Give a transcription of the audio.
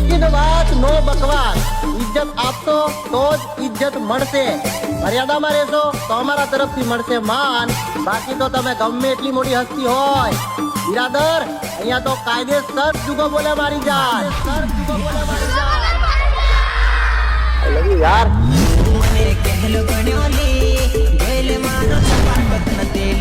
ઉચિત વાત નો બકવાસ. ઇજ્જત આપશો તો જ ઇજ્જત મળશે. મર્યાદામાં રહેશો તો અમારા તરફથી મળશે માન. બાકી તો તમે ગમે એટલી મોટી હસ્તી હોય બિરાદર, અહીંયા તો કાયદેસર જુગો બોલે મારી જાય. યાર મને કહેલો ગણ્યો લે ગેલ મારો ચપાટ ન તેલ